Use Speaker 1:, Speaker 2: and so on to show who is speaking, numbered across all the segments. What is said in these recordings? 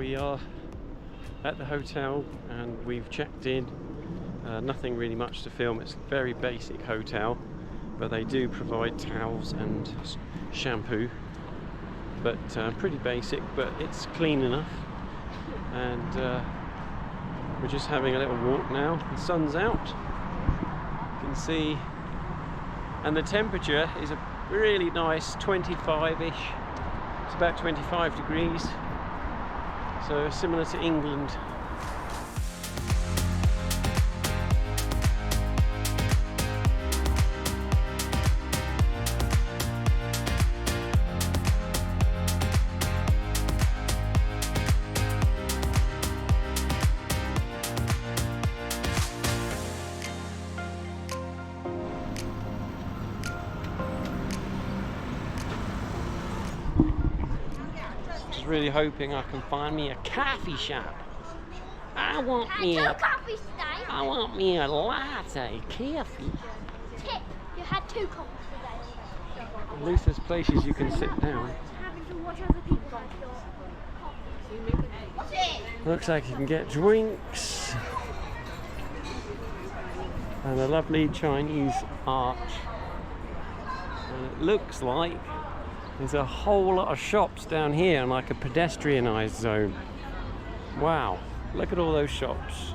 Speaker 1: we are at the hotel and we've checked in. Nothing really much to film. It's a very basic hotel, but they do provide towels and shampoo. But pretty basic, but it's clean enough. And we're just having a little walk now. The sun's out. You can see, and the temperature is a really nice 25-ish. It's about 25 degrees, so similar to England. Really hoping I can find me a coffee shop. I want me a latte coffee.
Speaker 2: Tip, you had 2 coffees today.
Speaker 1: At least there's places you can sit down. Looks like you can get drinks and a lovely Chinese arch. And it looks like there's a whole lot of shops down here and like a pedestrianised zone. Wow, look at all those shops.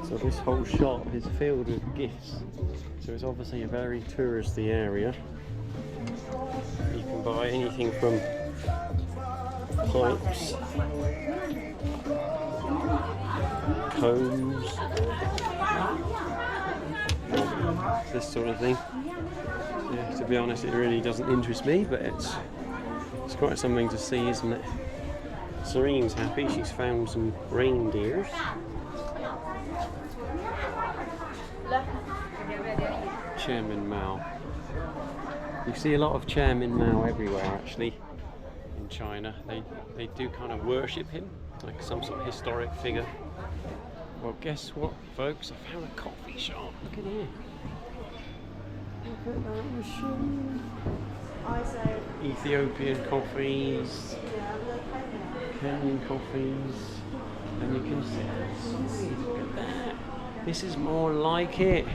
Speaker 1: So this whole shop is filled with gifts. So it's obviously a very touristy area. You can buy anything from pipes, combs, this sort of thing. Yeah, to be honest, it really doesn't interest me, but it's quite something to see, isn't it? Serene's happy, she's found some reindeers. Chairman Mao. You see a lot of Chairman Mao everywhere actually in China. They do kind of worship him, like some sort of historic figure. Well, guess what, folks? I found a coffee shop. Look at here. Look at that machine. Ethiopian coffees, Kenyan coffees, and you can see, look at that. This is more like it.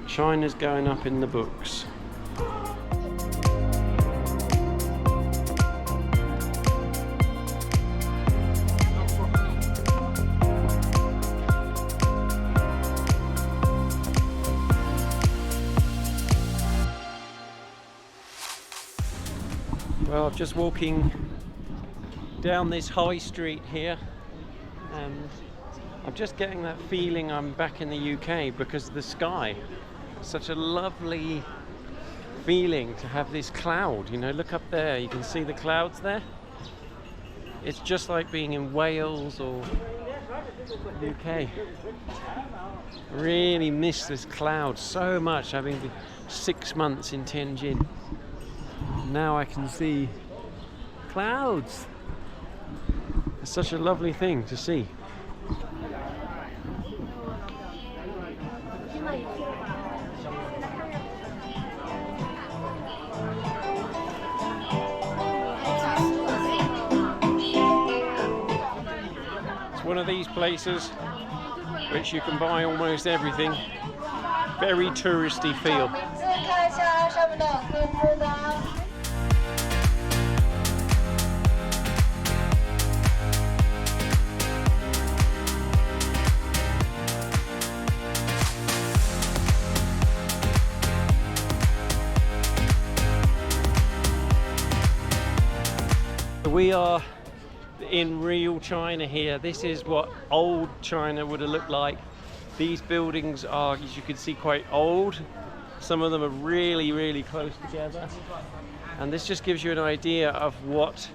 Speaker 1: China's going up in the books. Well, I'm just walking down this high street here and I'm just getting that feeling I'm back in the UK because of the sky. Such a lovely feeling to have this cloud, you know, look up there, you can see the clouds there. It's just like being in Wales or UK. I really miss this cloud so much, having been 6 months in Tianjin. Now I can see clouds. It's such a lovely thing to see. It's one of these places which you can buy almost everything. Very touristy feel. We are in real China here. This is what old China would have looked like. These buildings are, as you can see, quite old. Some of them are really, really close together. And this just gives you an idea of what,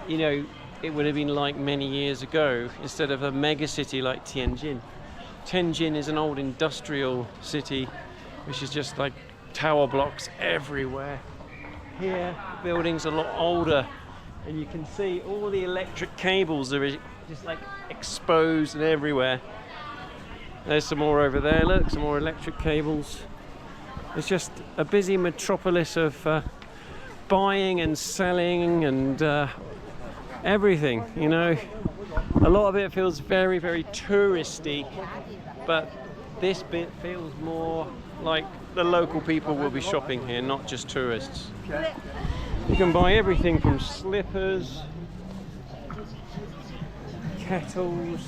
Speaker 1: you know, it would have been like many years ago instead of a mega city like Tianjin. Tianjin is an old industrial city, which is just like tower blocks everywhere. Here, the building's a lot older. And you can see all the electric cables are just like exposed and everywhere. There's some more over there, look, some more electric cables. It's just a busy metropolis of buying and selling and everything, you know. A lot of it feels very, very touristy, but this bit feels more like the local people will be shopping here, not just tourists. You can buy everything from slippers, kettles,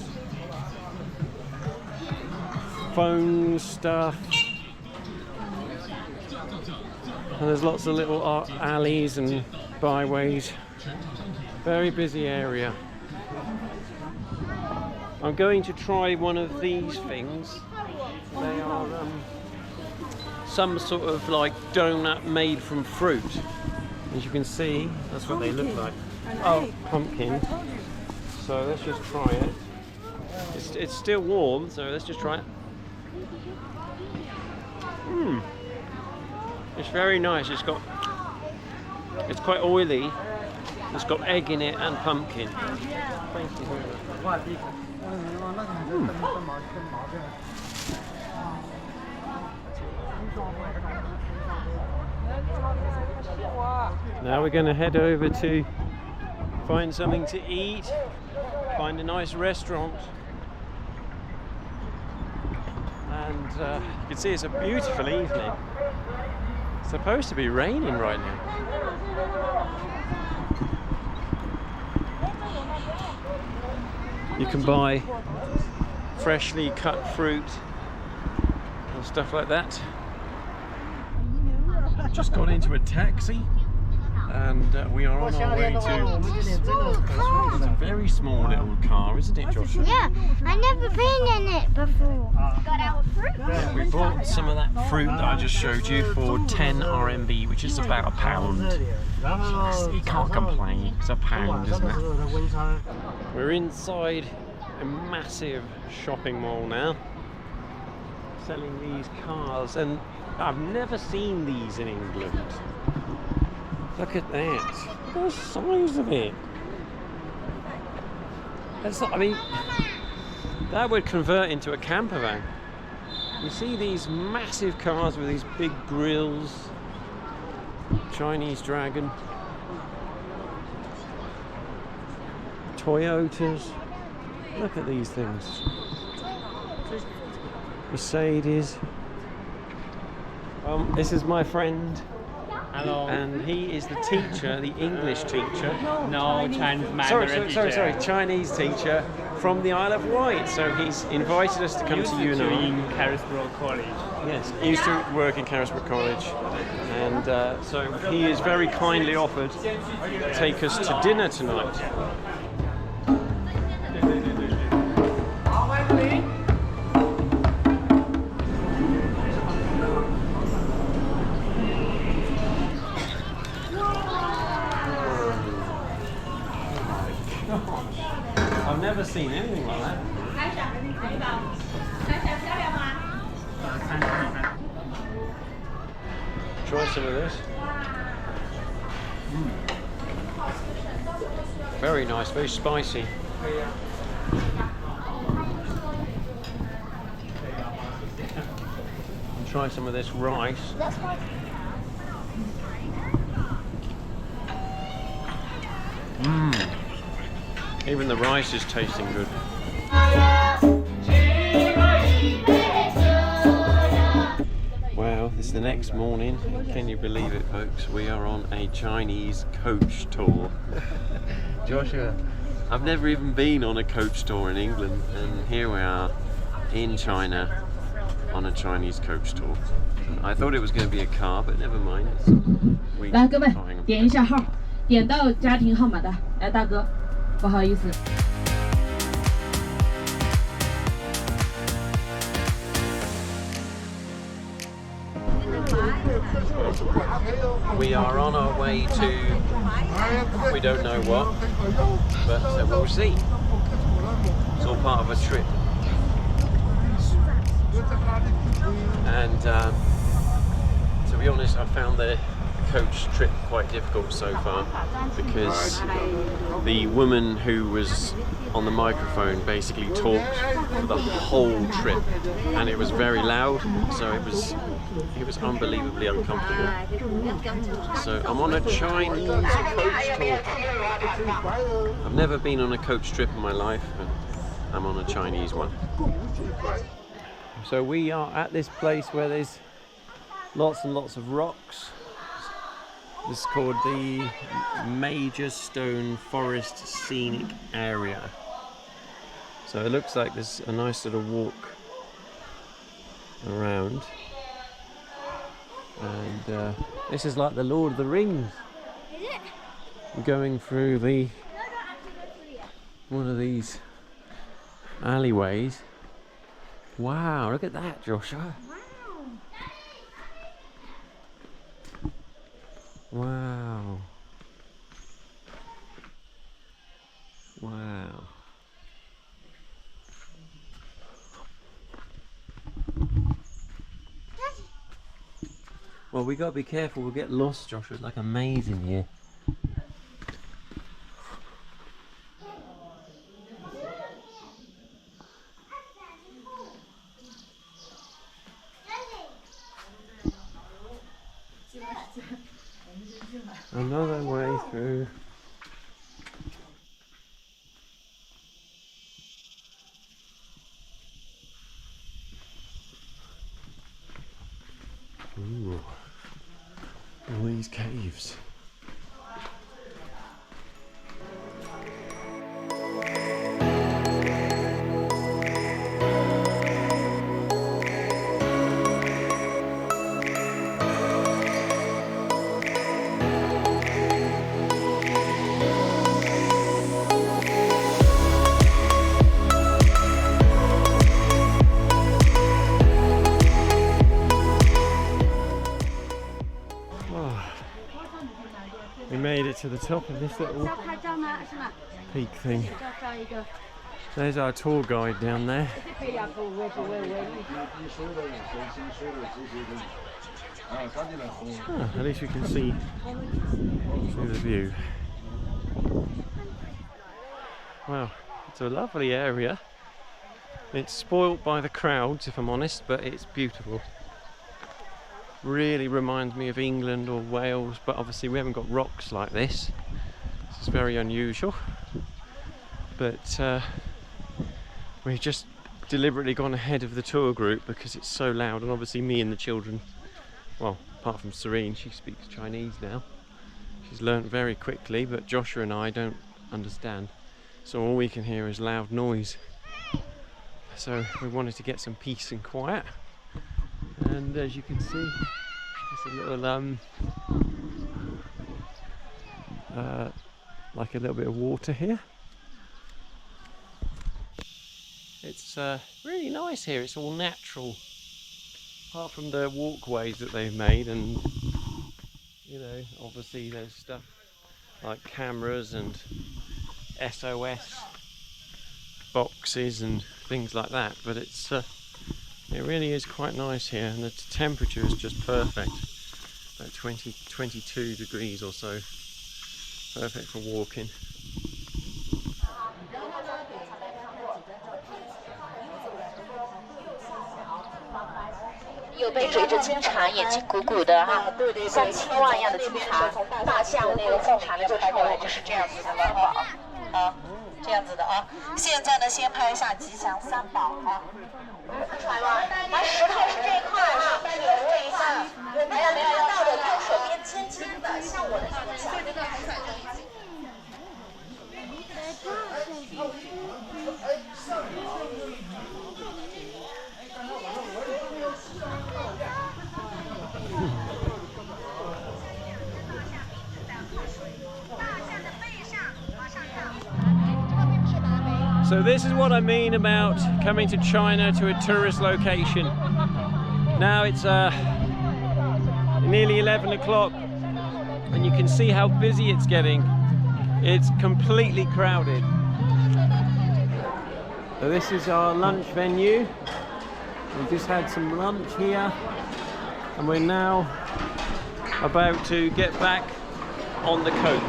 Speaker 1: phone stuff, and there's lots of little alleys and byways. Very busy area. I'm going to try one of these things. They are some sort of like donut made from fruit. As you can see, that's what they look like. Oh, pumpkin. So let's just try it. It's still warm, so let's just try it. It's very nice. It's quite oily. It's got egg in it and pumpkin. Thank you very much. Now we're going to head over to find something to eat, find a nice restaurant, and you can see it's a beautiful evening. It's supposed to be raining right now. You can buy freshly cut fruit and stuff like that. Just got into a taxi and we are on our way to... It's a very small little car, isn't it, Joshua?
Speaker 2: Yeah, I've never been in it before. Got our fruit.
Speaker 1: We bought some of that fruit that I just showed you for 10 RMB, which is about £1. You can't complain, it's £1, isn't it? We're inside a massive shopping mall now, selling these cars, and I've never seen these in England. Look at that. Look at the size of it. That's not, I mean, that would convert into a camper van. You see these massive cars with these big grills. Chinese Dragon. Toyotas. Look at these things. Mercedes. This is my friend.
Speaker 3: Hello.
Speaker 1: And he is the teacher, the English teacher.
Speaker 3: No, Chinese Mandarin
Speaker 1: Sorry, Chinese teacher from the Isle of Wight. So he's invited us to come to Yunnan.
Speaker 3: in Carisbrooke College.
Speaker 1: Yes, he used to work in Carisbrooke College. And so he is very kindly offered to take us to dinner tonight. I've never seen anything like that. Try some of this. Very nice, very spicy. And try some of this rice. Even the rice is tasting good. Wow, it's the next morning. Can you believe it, folks? We are on a Chinese coach tour. Joshua, I've never even been on a coach tour in England, and here we are in China on a Chinese coach tour. I thought it was going to be a car, but never mind.
Speaker 4: 来，各位点一下号，点到家庭号码的，来，大哥，不好意思。
Speaker 1: We are on our way to, we don't know what, but we'll see. It's all part of a trip. And to be honest, I found the coach trip quite difficult so far because the woman who was on the microphone basically talked for the whole trip, and it was very loud, so it was unbelievably uncomfortable. So I'm on a Chinese coach tour. I've never been on a coach trip in my life, but I'm on a Chinese one. So we are at this place where there's lots and lots of rocks. This is called the Major Stone Forest Scenic Area. So it looks like there's a nice little walk around. And this is like the Lord of the Rings.
Speaker 2: Is it?
Speaker 1: We're going through one of these alleyways. Wow, look at that, Joshua. Wow. Wow. Well, we gotta be careful, we'll get lost, Joshua. It's like amazing here. Another way through. Ooh, all these caves. We made it to the top of this little peak thing. There's our tour guide down there. At least we can see the view. Wow, it's a lovely area. It's spoilt by the crowds, if I'm honest, but it's beautiful. Really reminds me of England or Wales, but obviously we haven't got rocks like this. This is very unusual. But we've just deliberately gone ahead of the tour group because it's so loud, and obviously me and the children, well, apart from Serene, she speaks Chinese now. She's learnt very quickly, but Joshua and I don't understand. So all we can hear is loud noise. So we wanted to get some peace and quiet. And as you can see, there's a little like a little bit of water here. It's really nice here. It's all natural, apart from the walkways that they've made, and you know, obviously there's stuff like cameras and SOS boxes and things like that. But it's it really is quite nice here, and the temperature is just perfect, about 22 degrees or so, perfect for walking.
Speaker 5: 又被追着金蝉，眼睛鼓鼓的哈，像青蛙一样的金蝉，大象那个金蝉的就出来就是这样子的了啊，这样子的啊。现在呢，先拍一下吉祥三宝啊。啊，石头是这块啊，带你问一下，没有看到的，右手边尖尖的，像我的这个小。
Speaker 1: So this is what I mean about coming to China to a tourist location. Now it's nearly 11 o'clock and you can see how busy it's getting. It's completely crowded. So this is our lunch venue. We just had some lunch here and we're now about to get back on the coach.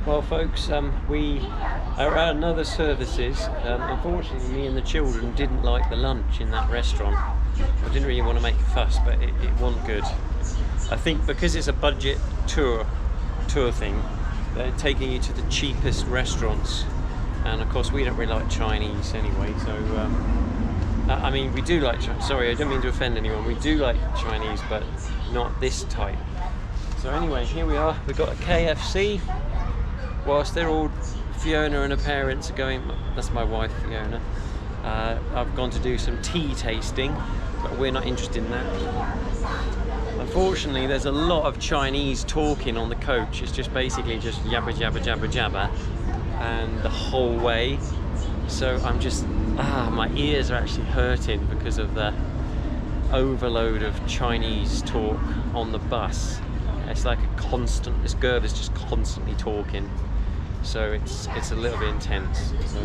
Speaker 1: Well, folks, we are at another services. Unfortunately, me and the children didn't like the lunch in that restaurant. I didn't really want to make a fuss, but it wasn't good. I think because it's a budget tour thing, they're taking you to the cheapest restaurants, and of course we don't really like Chinese anyway. So I mean, we do like. Sorry, I don't mean to offend anyone. We do like Chinese, but not this type. So anyway, here we are. We've got a KFC. Whilst they're all, Fiona and her parents are going. That's my wife, Fiona. I've gone to do some tea tasting, but we're not interested in that. Unfortunately, there's a lot of Chinese talking on the coach. It's just basically just yabba jabba jabba jabba, and the whole way. So I'm just, my ears are actually hurting because of the overload of Chinese talk on the bus. It's like a constant. This girl is just constantly talking, so it's a little bit intense. So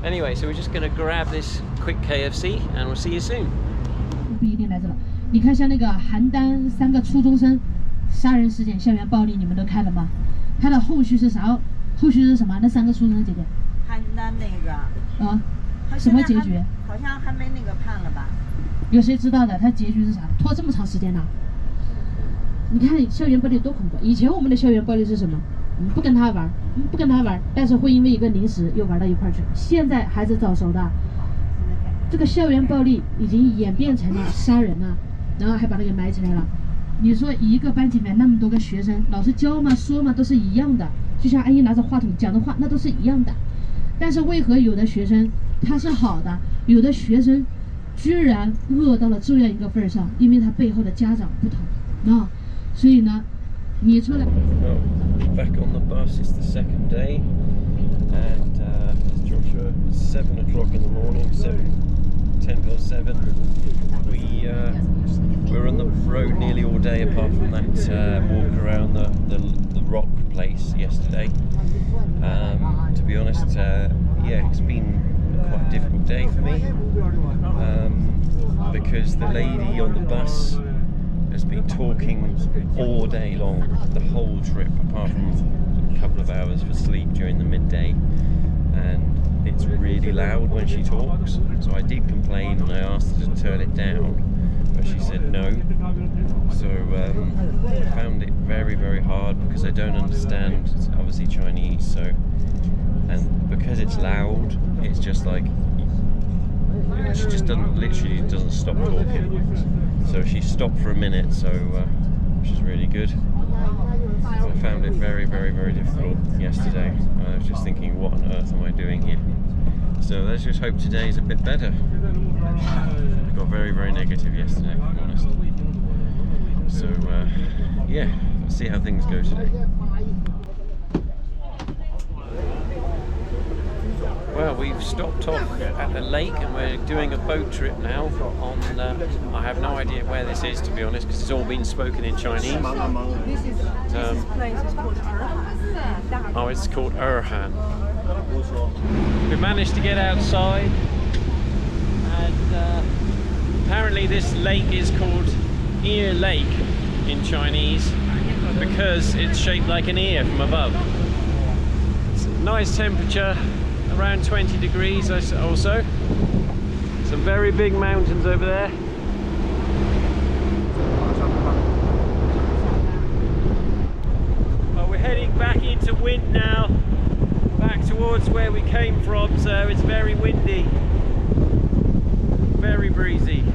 Speaker 1: anyway, so we're just gonna grab this quick KFC, and we'll see you soon.
Speaker 4: 不一定来这了。你看，像那个邯郸3个初中生杀人事件、校园暴力，你们都看了吗？它的后续是啥？后续是什么？那3个初中生姐姐。
Speaker 6: 邯郸那个。
Speaker 4: 什么结局？
Speaker 6: 好像还没那个判了吧？
Speaker 4: 有谁知道的？它结局是啥？拖这么长时间呢？你看校园暴力多恐怖！以前我们的校园暴力是什么？不跟他玩，不跟他玩，但是会因为一个零食又玩到一块去。现在孩子早熟的，这个校园暴力已经演变成了杀人了，然后还把它给埋起来了。你说一个班级里面那么多个学生，老师教嘛说嘛都是一样的，就像安逸拿着话筒讲的话那都是一样的，但是为何有的学生他是好的，有的学生居然恶到了这样一个份上？因为他背后的家长不同，所以呢，你出来。
Speaker 1: Back on the bus, it's the second day, and Joshua, it's 7 o'clock in the morning, 10 past 7. We're on the road nearly all day, apart from that walk around the rock place yesterday. To be honest, yeah, it's been quite a difficult day for me, because the lady on the bus has been talking all day long, the whole trip, apart from a couple of hours for sleep during the midday, and it's really loud when she talks. So I did complain and I asked her to turn it down, but she said no. So I found it very, very hard because I don't understand, it's obviously Chinese, so, and because it's loud, it's just like, she just literally doesn't stop talking. So she stopped for a minute, so which is really good. I found it very, very, very difficult yesterday. I was just thinking, what on earth am I doing here? So let's just hope today is a bit better. I got very, very negative yesterday, if I'm honest. So yeah, let's see how things go today. Well, we've stopped off at the lake and we're doing a boat trip now on, I have no idea where this is, to be honest, because it's all been spoken in Chinese.
Speaker 6: This place is called Erhan.
Speaker 1: Oh, it's called Erhan. We managed to get outside, and apparently this lake is called Ear Lake in Chinese because it's shaped like an ear from above. It's a nice temperature. Around 20 degrees also. Some very big mountains over there. Well, we're heading back into wind now, back towards where we came from, so it's very windy, very breezy.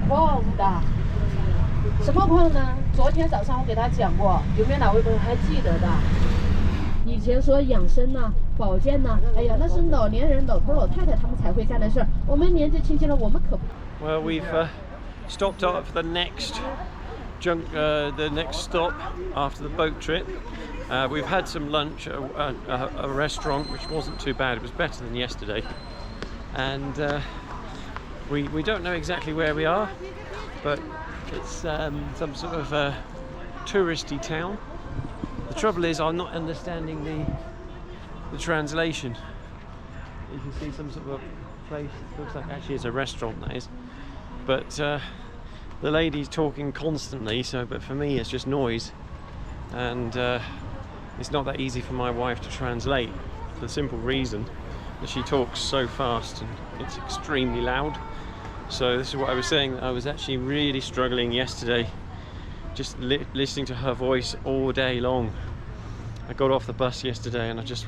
Speaker 4: What 什么矿呢？昨天早上我给他讲过，有没有哪位朋友还记得的？以前说养生呢、保健呢，哎呀，那是老年人、老头老太太他们才会干的事儿。我们年纪轻轻的，我们可不。
Speaker 1: Well, we've stopped off for the next stop after the boat trip. We've had some lunch at a restaurant, which wasn't too bad. It was better than yesterday, and we don't know exactly where we are, but It's some sort of touristy town. The trouble is I'm not understanding the translation. You can see some sort of a place, it looks like actually it's a restaurant, that is. But the lady's talking constantly, but for me it's just noise. And it's not that easy for my wife to translate, for the simple reason that she talks so fast and it's extremely loud. So this is what I was saying, I was actually really struggling yesterday, just listening to her voice all day long. I got off the bus yesterday and I just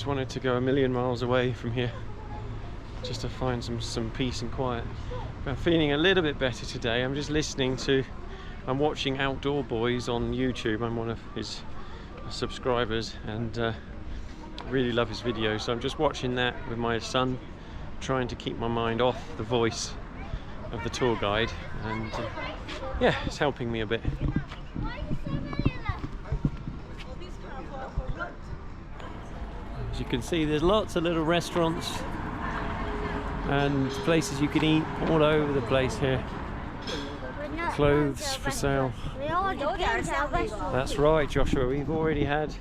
Speaker 1: wanted to go a million miles away from here, just to find some peace and quiet. But I'm feeling a little bit better today. I'm watching Outdoor Boys on YouTube. I'm one of his subscribers and I really love his videos. So I'm just watching that with my son, trying to keep my mind off the voice of the tour guide, and yeah, it's helping me a bit. As you can see, there's lots of little restaurants and places you can eat all over the place here. Clothes for sale. That's right, Joshua. We've already had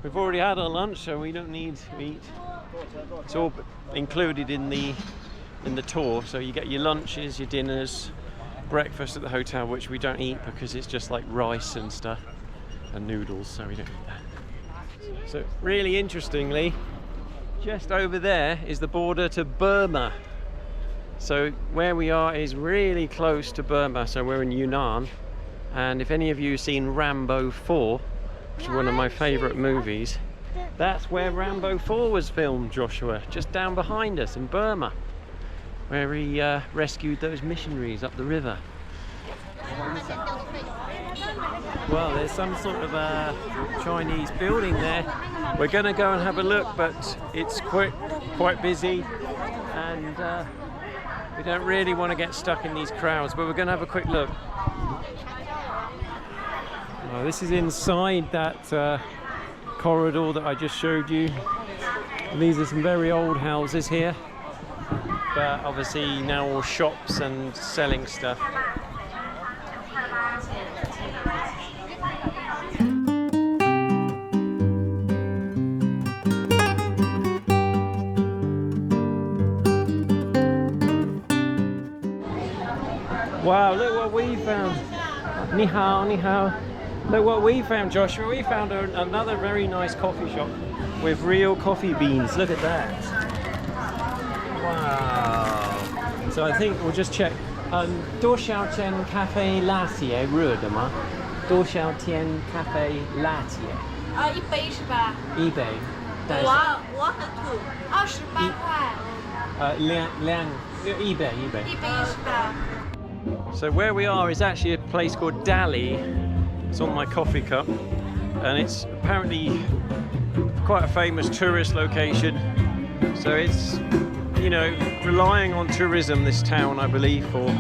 Speaker 1: our lunch, so we don't need to eat. It's all included in the tour. So you get your lunches, your dinners, breakfast at the hotel, which we don't eat because it's just like rice and stuff and noodles, so we don't eat that. So really interestingly, just over there is the border to Burma. So where we are is really close to Burma, so we're in Yunnan. And if any of you have seen Rambo 4, which is one of my favourite movies, that's where Rambo 4 was filmed, Joshua, just down behind us in Burma, where he rescued those missionaries up the river. Well, there's some sort of a Chinese building there. We're going to go and have a look, but it's quite busy, and we don't really want to get stuck in these crowds, but we're going to have a quick look. Oh, this is inside that corridor that I just showed you. And these are some very old houses here, but obviously now all shops and selling stuff. Wow, look what we found. Ni hao, ni hao. Look what we found, Joshua. We found another very nice coffee shop with real coffee beans. Look at that. Wow. So I think we'll just check. 多少钱咖啡 latte 热的吗？多少钱咖啡 latte？
Speaker 7: 一杯是吧？
Speaker 1: 一杯。
Speaker 7: 我很土，28块。
Speaker 1: 一杯。
Speaker 7: 一杯是吧？
Speaker 1: So where we are is actually a place called Dali. It's on my coffee cup, and it's apparently quite a famous tourist location. So it's, you know, relying on tourism, this town, I believe, for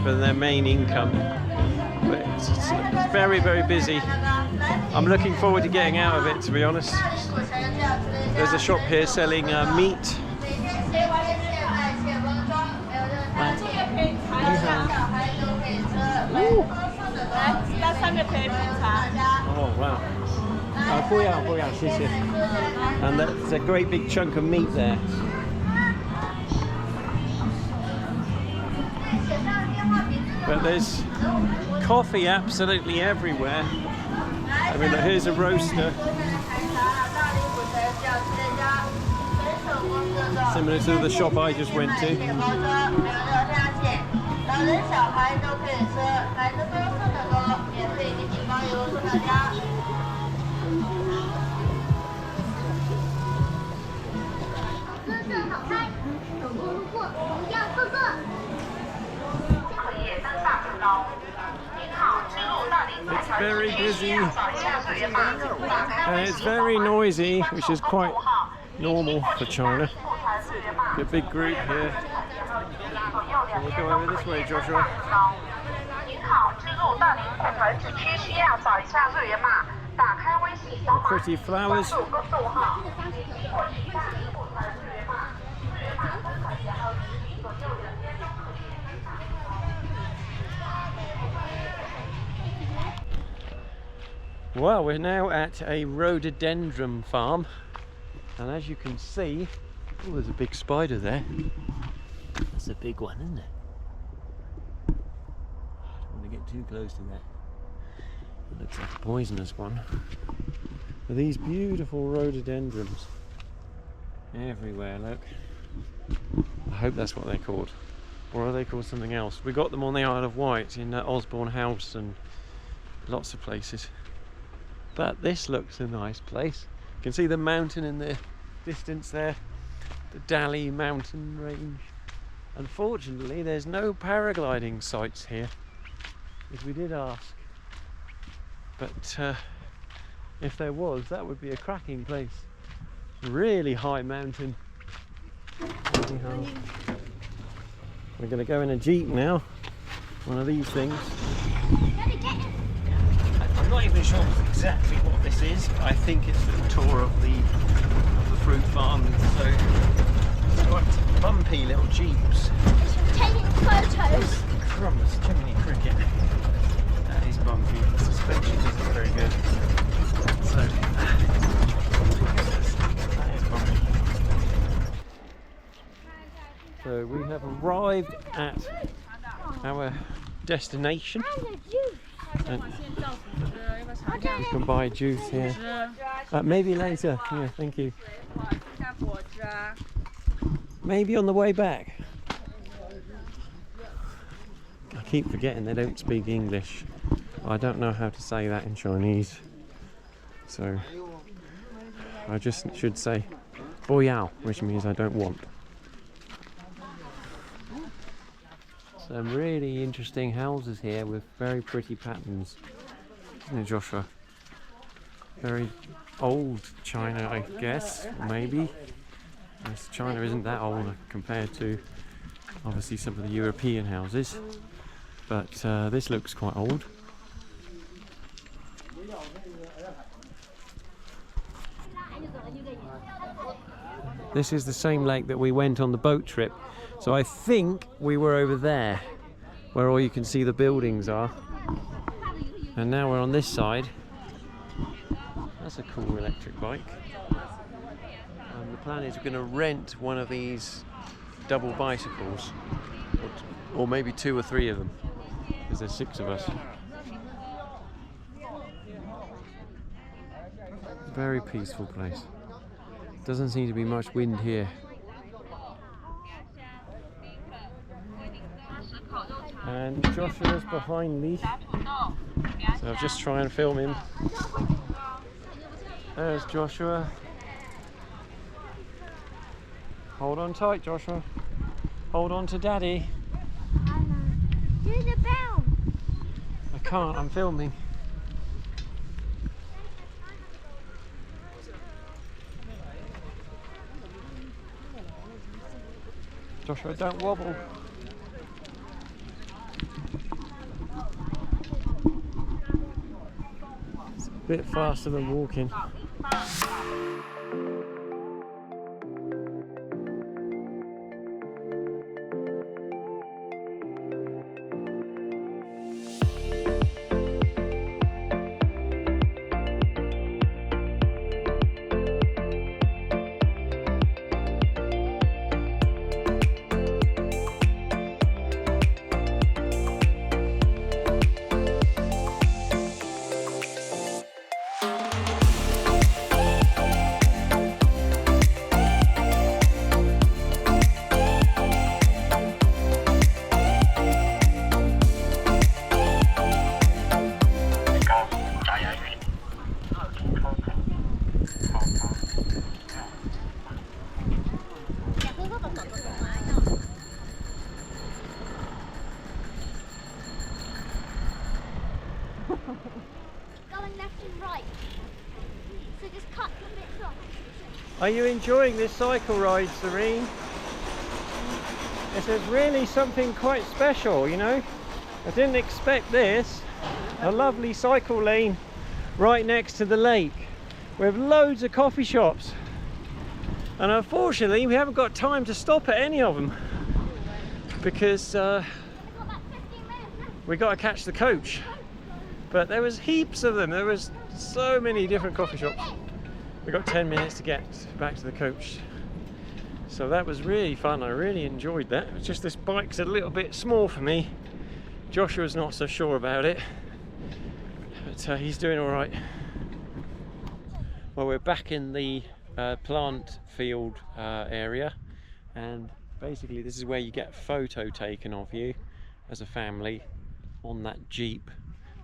Speaker 1: their main income. But it's very, very busy. I'm looking forward to getting out of it, to be honest. There's a shop here selling meat. Oh wow. And that's a great big chunk of meat there. But there's coffee absolutely everywhere. I mean, here's a roaster. Similar to the shop I just went to. It's very busy and it's very noisy, which is quite normal for China. A big group here. So we'll go over this way, Joshua. Pretty flowers. Well, we're now at a rhododendron farm, and as you can see, oh, there's a big spider there. That's a big one, isn't it? I don't want to get too close to that. It looks like a poisonous one. But these beautiful rhododendrons everywhere, look. I hope that's what they're called. Or are they called something else? We got them on the Isle of Wight in Osborne House and lots of places. But this looks a nice place. You can see the mountain in the distance there, the Dali mountain range. Unfortunately, there's no paragliding sites here, as we did ask. But if there was, that would be a cracking place. Really high mountain. Anyhow, we're going to go in a Jeep now, one of these things. I'm not even sure exactly what this is. I think it's the tour of the fruit farm. So it's quite bumpy little jeeps.
Speaker 2: Taking photos.
Speaker 1: Crumbs, Jiminy Cricket. That is bumpy. The suspension isn't very good. So that is bumpy. So we have arrived at our destination. And you can buy juice here. Maybe later. Yeah, thank you. Maybe on the way back. I keep forgetting they don't speak English. I don't know how to say that in Chinese. So I just should say "bo yao," which means I don't want. Some really interesting houses here with very pretty patterns, isn't it, Joshua? Very old China, I guess, maybe. Yes, China isn't that old compared to obviously some of the European houses, but this looks quite old. This is the same lake that we went on the boat trip. So I think we were over there, where all you can see the buildings are. And now we're on this side. That's a cool electric bike. And the plan is we're going to rent one of these double bicycles. Or maybe 2 or 3 of them, because there's 6 of us. Very peaceful place. Doesn't seem to be much wind here. And Joshua's behind me, so I'll just try and film him. There's Joshua. Hold on tight, Joshua. Hold on to Daddy.
Speaker 2: Do the bell.
Speaker 1: I can't, I'm filming. Joshua, don't wobble. A bit faster than walking.
Speaker 2: Going left and right. So just cut the bits off.
Speaker 1: Are you enjoying this cycle ride, Serene? This is really something quite special, you know? I didn't expect this. A lovely cycle lane right next to the lake with loads of coffee shops. And unfortunately, we haven't got time to stop at any of them because we got to catch the coach. But there was heaps of them. There was so many different coffee shops. We've got 10 minutes to get back to the coach. So that was really fun. I really enjoyed that. It's just this bike's a little bit small for me. Joshua's not so sure about it, but he's doing all right. Well, we're back in the plant field area, and basically this is where you get a photo taken of you as a family on that Jeep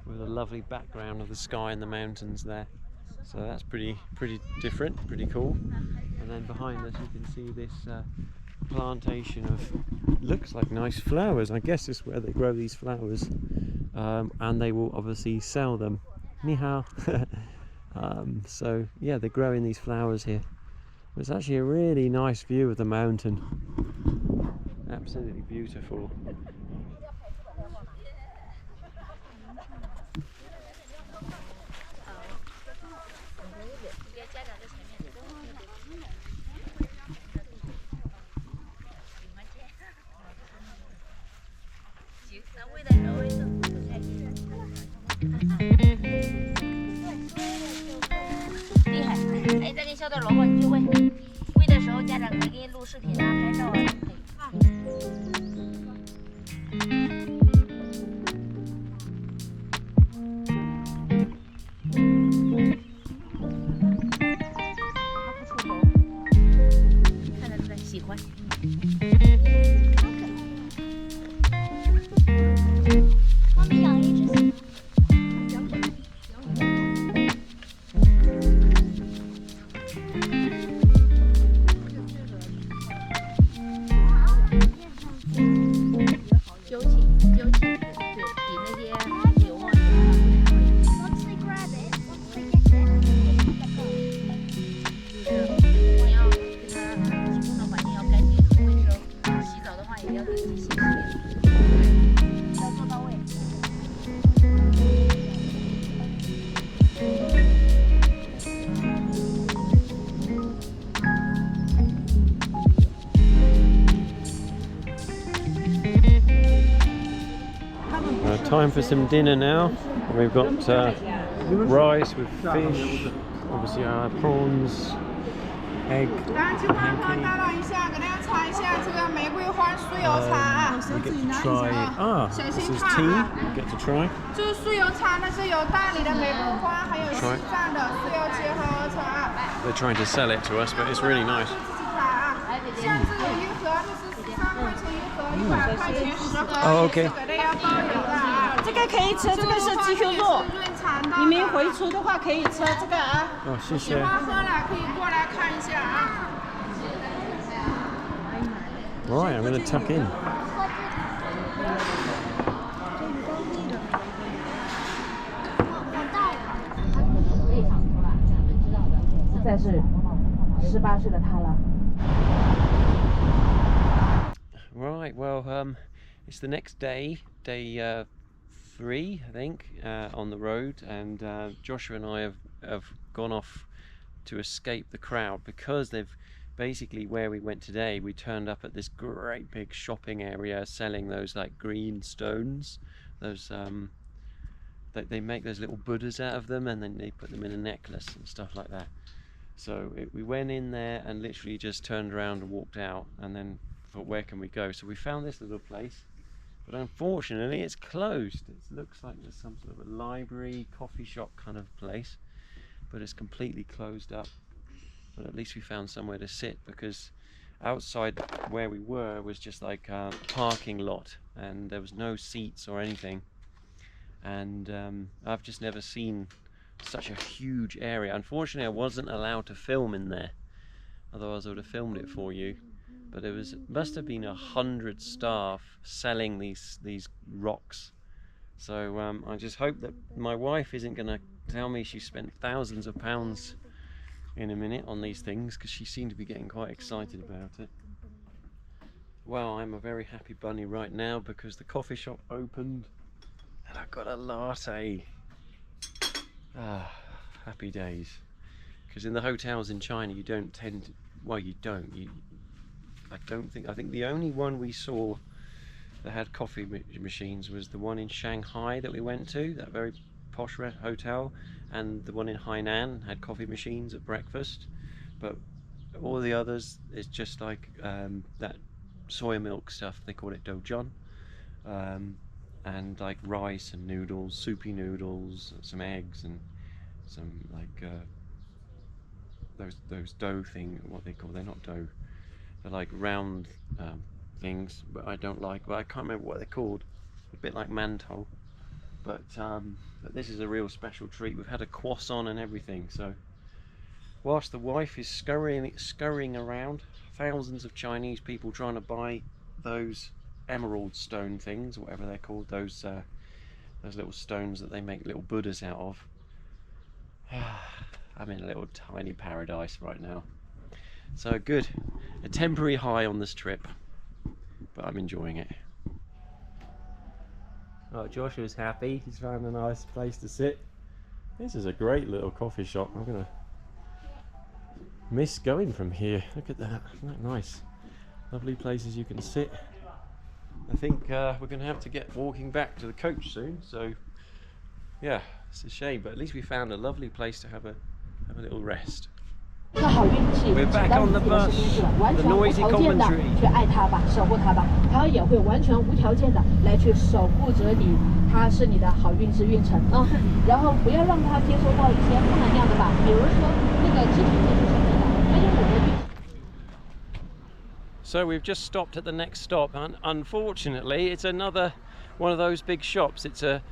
Speaker 1: with a lovely background of the sky and the mountains there. So that's pretty different, pretty cool. And then behind us you can see this plantation of, looks like nice flowers. I guess this is where they grow these flowers, and they will obviously sell them. Ni hao. So yeah, they're growing these flowers here. It's actually a really nice view of the mountain. Absolutely beautiful. Time for some dinner now. We've got rice with fish, obviously our prawns, egg, hanky. We get to try, this is tea, we get to try. They're trying to sell it to us, but it's really nice. Oh, okay.
Speaker 8: 这个可以吃，这个是鸡胸肉，你们回出的话可以吃这个啊。
Speaker 1: 哦，谢谢。
Speaker 8: 喜欢喝了可以过来看一下啊。
Speaker 1: Right, I'm going to tuck in.
Speaker 4: 现在是18岁的他了。
Speaker 1: Right, well, it's the next day, day 3, I think, on the road, and Joshua and I have gone off to escape the crowd because they've basically, where we went today, we turned up at this great big shopping area selling those like green stones, those they make those little Buddhas out of them, and then they put them in a necklace and stuff like that. So we went in there and literally just turned around and walked out, and then thought, where can we go? So we found this little place, but unfortunately it's closed. It looks like there's some sort of a library, coffee shop kind of place, but it's completely closed up. But at least we found somewhere to sit, because outside where we were was just like a parking lot, and there was no seats or anything. And I've just never seen such a huge area. Unfortunately, I wasn't allowed to film in there, otherwise I would have filmed it for you. But it must have been 100 staff selling these rocks. So I just hope that my wife isn't going to tell me she spent thousands of pounds in a minute on these things, because she seemed to be getting quite excited about it. Well, I'm a very happy bunny right now because the coffee shop opened and I've got a latte. Happy days. Because in the hotels in China you don't tend to, well, you don't. I think the only one we saw that had coffee machines was the one in Shanghai that we went to, that very posh hotel, and the one in Hainan had coffee machines at breakfast, but all the others is just like that soy milk stuff, they call it dojon, and like rice and noodles, soupy noodles, some eggs, and some like those dough thing, what they call, they're not dough, they're like round things, but I don't like, but I can't remember what they're called, a bit like mantou, but this is a real special treat. We've had a croissant and everything, so whilst the wife is scurrying around, thousands of Chinese people trying to buy those emerald stone things, whatever they're called, those little stones that they make little Buddhas out of. I'm in a little tiny paradise right now. So good, a temporary high on this trip, but I'm enjoying it. Oh, Joshua's happy, he's found a nice place to sit. This is a great little coffee shop. I'm gonna miss going from here. Look at that, isn't that nice? Lovely places you can sit. I think we're going to have to get walking back to the coach soon, so yeah, it's a shame, but at least we found a lovely place to have a little rest. We're back on the bus, the noisy commentary.
Speaker 4: 去爱它吧，守护它吧，它也会完全无条件的来去守护着你，它是你的好运之运程啊。然后不要让它接收到一些负能量的吧，比如说那个肢体接触什么的，还有我们运。
Speaker 1: So we've just stopped at the next stop, and unfortunately it's another one of those big shops. It's a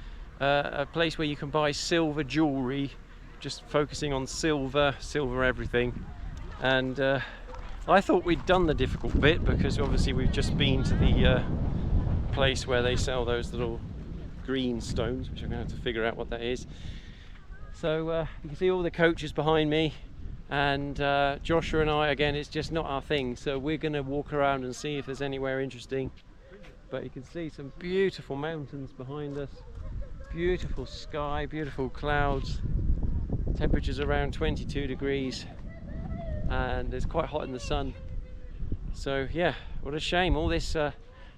Speaker 1: place where you can buy silver jewellery, just focusing on silver everything. And I thought we'd done the difficult bit, because obviously we've just been to the place where they sell those little green stones, which I'm going to have to figure out what that is. So you can see all the coaches behind me. And Joshua and I, again, it's just not our thing, so we're going to walk around and see if there's anywhere interesting. But you can see some beautiful mountains behind us, beautiful sky, beautiful clouds, temperatures around 22 degrees, and it's quite hot in the sun. So yeah, what a shame, all this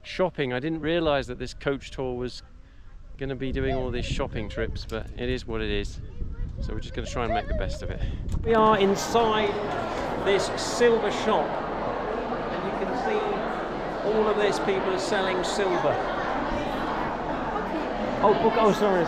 Speaker 1: shopping. I didn't realise that this coach tour was going to be doing all these shopping trips, but it is what it is. So we're just going to try and make the best of it. We are inside this silver shop, and you can see all of this, people are selling silver. Oh, sorry.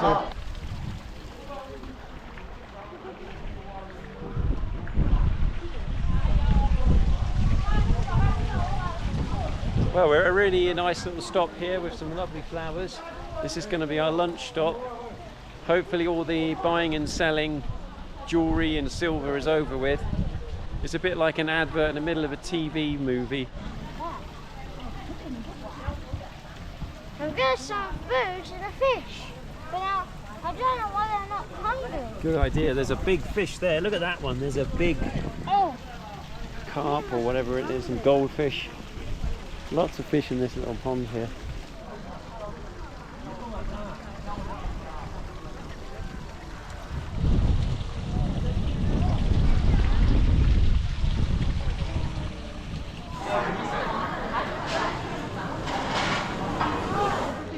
Speaker 1: Well, we're at a really nice little stop here with some lovely flowers. This is going to be our lunch stop. Hopefully all the buying and selling jewellery and silver is over with. It's a bit like an advert in the middle of a TV movie.
Speaker 2: I'm getting some food and a fish, but now I don't know why they're not hungry.
Speaker 1: Good idea. There's a big fish there. Look at that one. There's a big carp or whatever it is, and goldfish. Lots of fish in this little pond here.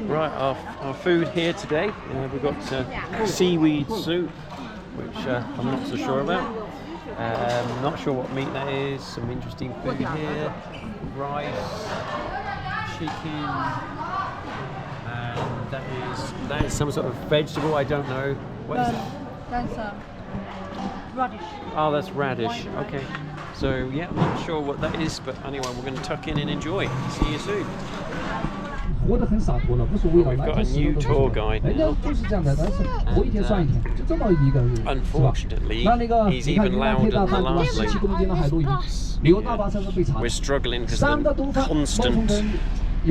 Speaker 1: Right, our food here today, we've got seaweed soup, which I'm not so sure about. Not sure what meat that is. Some interesting food here. Rice, chicken, and that is some sort of vegetable. I don't know. What is it?
Speaker 8: That's radish.
Speaker 1: Oh, that's radish. Okay. So yeah, I'm not sure what that is, but anyway, we're going to tuck in and enjoy. See you soon. We've got a new tour guide now, and unfortunately he's even louder than the last lady. Yeah. We're struggling because of the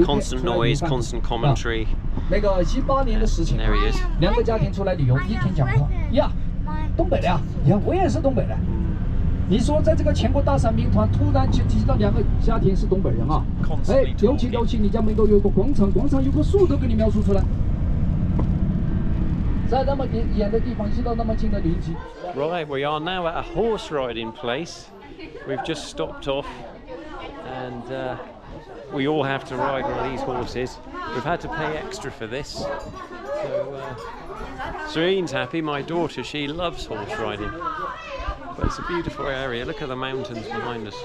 Speaker 1: constant noise, constant commentary. And there he is.
Speaker 9: 你说在这个全国大散兵团突然就提到2个家庭是东北人啊，哎，尤其你家门口有个广场，广场有个树都给你描述出来，在那么远的地方遇到那么近的邻居。
Speaker 1: Right, we are now at a horse riding place. We've just stopped off, and we all have to ride one of these horses. We've had to pay extra for this, so Serene's happy. My daughter, she loves horse riding. But it's a beautiful area. Look at the mountains behind us.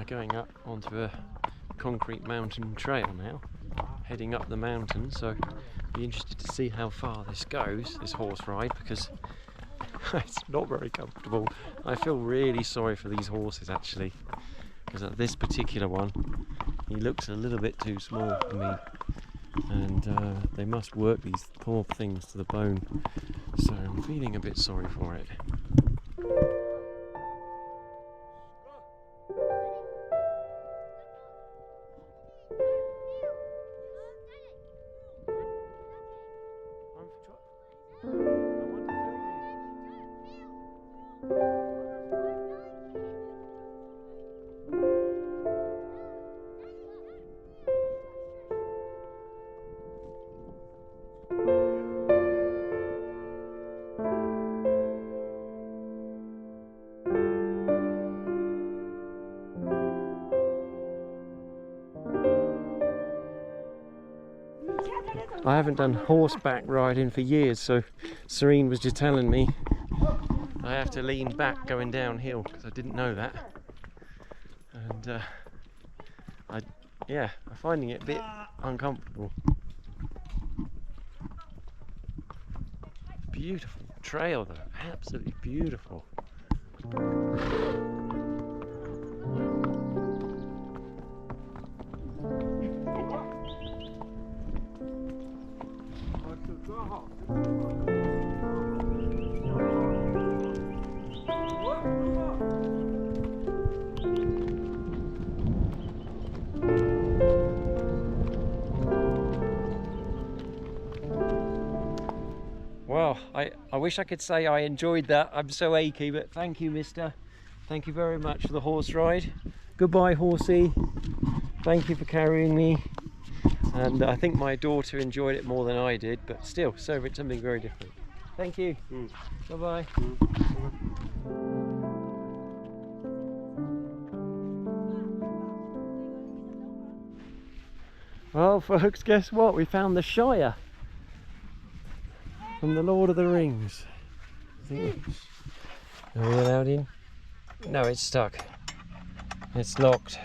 Speaker 1: Going up onto a concrete mountain trail now, heading up the mountain, so be interested to see how far this goes, this horse ride, because it's not very comfortable. I feel really sorry for these horses actually, because at this particular one, he looks a little bit too small for me, and they must work these poor things to the bone, so I'm feeling a bit sorry for it. I haven't done horseback riding for years, so Serene was just telling me I have to lean back going downhill, because I didn't know that. And I'm finding it a bit uncomfortable. Beautiful trail though, absolutely beautiful. Well, I wish I could say I enjoyed that. I'm so achy, but thank you, mister. Thank you very much for the horse ride. Goodbye, horsey. Thank you for carrying me. And I think my daughter enjoyed it more than I did, but still, something very different. Thank you. Bye-bye. Well, folks, guess what? We found the Shire from the Lord of the Rings. Are we allowed in? No, it's stuck. It's locked.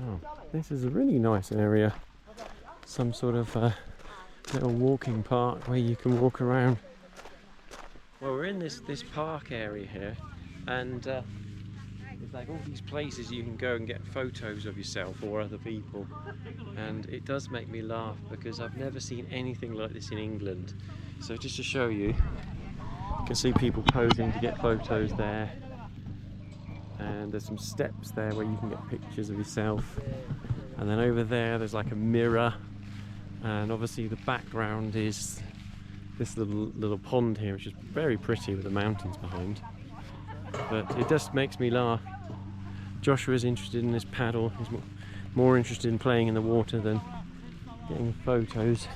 Speaker 1: Oh, this is a really nice area. Some sort of little walking park where you can walk around. Well, we're in this park area here, and there's like all these places you can go and get photos of yourself or other people, and it does make me laugh because I've never seen anything like this in England. So just to show you, you can see people posing to get photos there, and there's some steps there where you can get pictures of yourself, and then over there there's like a mirror, and obviously the background is this little pond here, which is very pretty with the mountains behind. But it just makes me laugh. Joshua's interested in this paddle. He's more interested in playing in the water than getting photos.